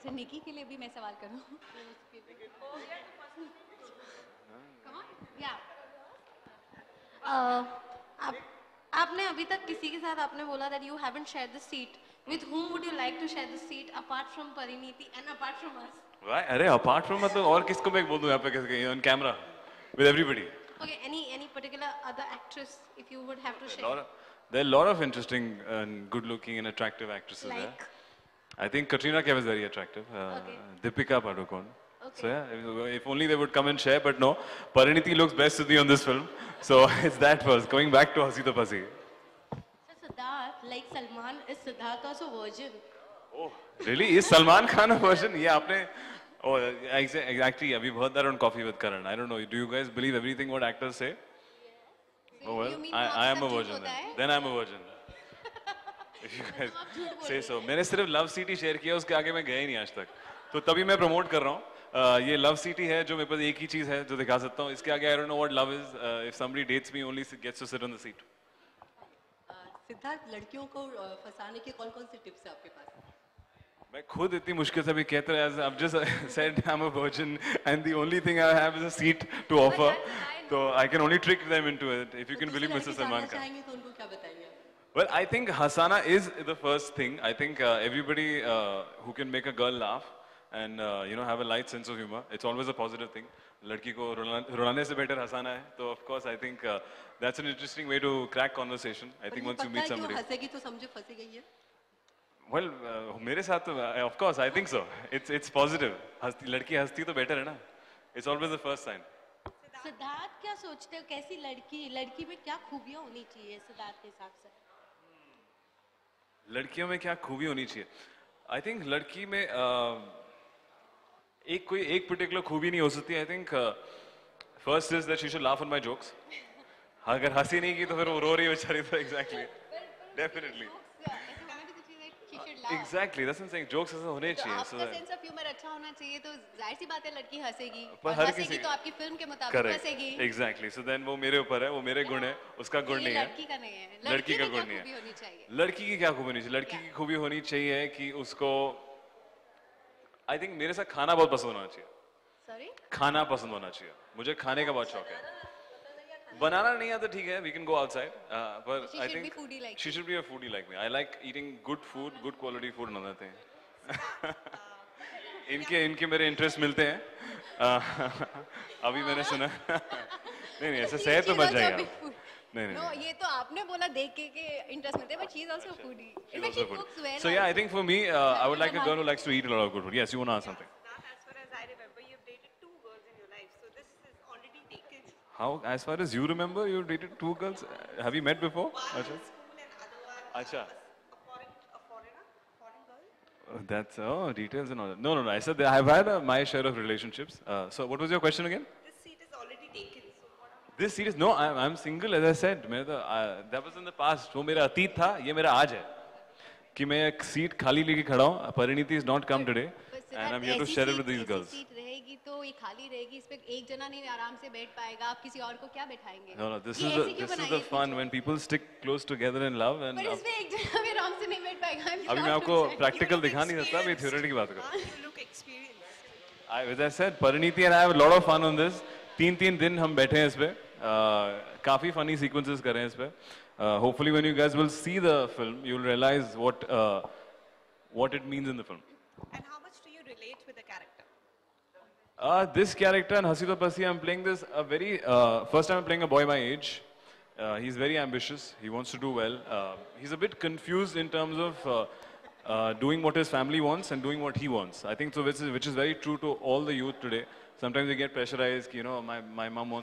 अच्छा निकी के लिए भी मैं सवाल करूं? या आप आपने अभी तक किसी के साथ आपने बोला that you haven't shared the seat. With whom would you like to share the seat apart from Pariniti and apart from us? Why? अरे apart from मतलब और किसको मैं बोल दूँ यहाँ पे किसके on camera with everybody. Okay, any particular other actress if you would have to share? There are a lot of interesting and good-looking and attractive actresses there. Like? I think Katrina Kaif is very attractive. Okay. Deepika Padukone. Okay. So yeah, if only they would come and share, but no. Pariniti looks best to me on this film. So it's that first. Going back to Hasi to Pasi. So Siddharth, like Salman, is Siddharth also virgin? Oh, really? Is Salman Khan a version? Yeah, आपने. Oh, exactly. We've heard that on Coffee with Karan. I don't know. Do you guys believe everything what actors say? So Oh well, you mean I am a सब झूठ virgin होता then. है? Then I'm a virgin. If you guys say so. मैंने सिर्फ love city share किया उसके आगे मैं गया ही नहीं आज तक. तो तभी मैं प्रमोट कर रहा हूँ. ये लव सिटी है जो मेरे पास एक ही चीज है जो दिखा सकता हूँ. इसके आगे I don't know what love is. If somebody dates me, only gets to sit on the seat. Siddharth लड़कियों को फंसाने के कौन-कौन से टिप्स हैं आपके पास? मैं खुद इतनी मुश्किल से भी कहता रहा. I've just said I'm a virgin and the only thing I have is a seat to offer. So I can only trick them into it. If you can believe Mr. Salman Khan. चाहेंगे तो उनको क्या बताएंगे? Well, I think Hasana is the first thing. I think everybody who can make a girl laugh and have a light sense of humor, it's always a positive thing. लड़की को रुलाने से better हंसाना है. So of course, I think that's an interesting way to crack conversation. I think once you meet somebody. हंसेगी तो समझो फंसी गई है. Well, मेरे साथ तो of course I think so. It's positive. लड़की हंसती तो better है ना. It's always the first sign. Siddharth क्या सोचते हो कैसी लड़की में क्या खूबियां होनी चाहिए सिद्धार्थ के हिसाब से? लड़कियों में क्या खूबी होनी चाहिए? I think लड़की में एक particular खूबी नहीं हो सकती. I think first is that she should laugh on my jokes. अगर हंसी नहीं की तो फिर वो रो रही है बेचारी तो exactly. Definitely. Exactly. That's what I'm saying. Jokes ऐसे होने चाहिए. तो आपका सेंस ऑफ ह्यूमर अच्छा होना चाहिए तो जाहिर सी बात है लड़की हंसेगी. पर और हर हंसेगी किसी तो आपकी फिल्म के मुताबिक हंसेगी. Exactly. So then वो मेरे ऊपर है. वो मेरे गुण है. उसका गुण नहीं है. लड़की का नहीं है. लड़की का गुण नहीं है. लड़की की क्या खूबी होनी चाहिए? लड़की की खूबी होनी चाहिए कि उसको I think मेरे साथ खाना बहुत पसंद होना चाहिए. Sorry? खाना पसंद होना चाहिए. मुझे खाने का बहुत शौक है. बनाना नहीं आता ठीक है. We can go outside. But I think she should be a foodie like me. I like eating good food, good quality food and other things. इनके मेरे इंटरेस्ट मिलते हैं. अभी मैंने सुना. नहीं ऐसा सही तो मत जाएगा. No, ये तो आपने बोला देख के इंटरेस्ट मिलते हैं, but she is also a foodie. In fact, she cooks well. So yeah, I think for me, I would like a girl who likes to eat a lot of good food. Yes, you want to ask something? As far as I remember, you've dated 2 girls in your life, so this is already taken. How, as far as you remember, you dated 2 girls? Have you met before? One in school and other one Acha. a foreign girl. That's details and all that. No. I said that I've had my share of relationships. So what was your question again? This seat is already taken. So what are This seat is no. I'm single as I said. That was in the past. वो मेरा अतीत था. ये मेरा आज है. कि मैं एक सीट खाली लेके खड़ा हूँ. Pariniti is not come today, and I'm here to share it with these girls. Seat रहेगी तो ये खाली रहेगी. इस पे एक जना नहीं आराम से बैठ पाएगा. आप किसी और को क्या बैठाएंगे? No. This is the fun when people stick close together in love and. पर इसमें एक जना भी आराम से नहीं बैठ पाएगा. अभी मैं आपको practical दिखा नहीं सकता. अभी theory की बात कर. you look experienced? As I said, Pariniti and I have a lot of fun on this. 3 दिन हम बैठे हैं इस पे. काफी funny sequences कर रहे हैं इस पे. Hopefully when you guys will see the film, you'll realize what it means in the film. And how much do you relate with the character? This character in Hasi to Pasi, I'm playing this first time I'm playing a boy my age. He's very ambitious. He wants to do well. He's a bit confused in terms of doing what his family wants and doing what he wants. I think so, which is very true to all the youth today. Sometimes they get pressurized. My mom wants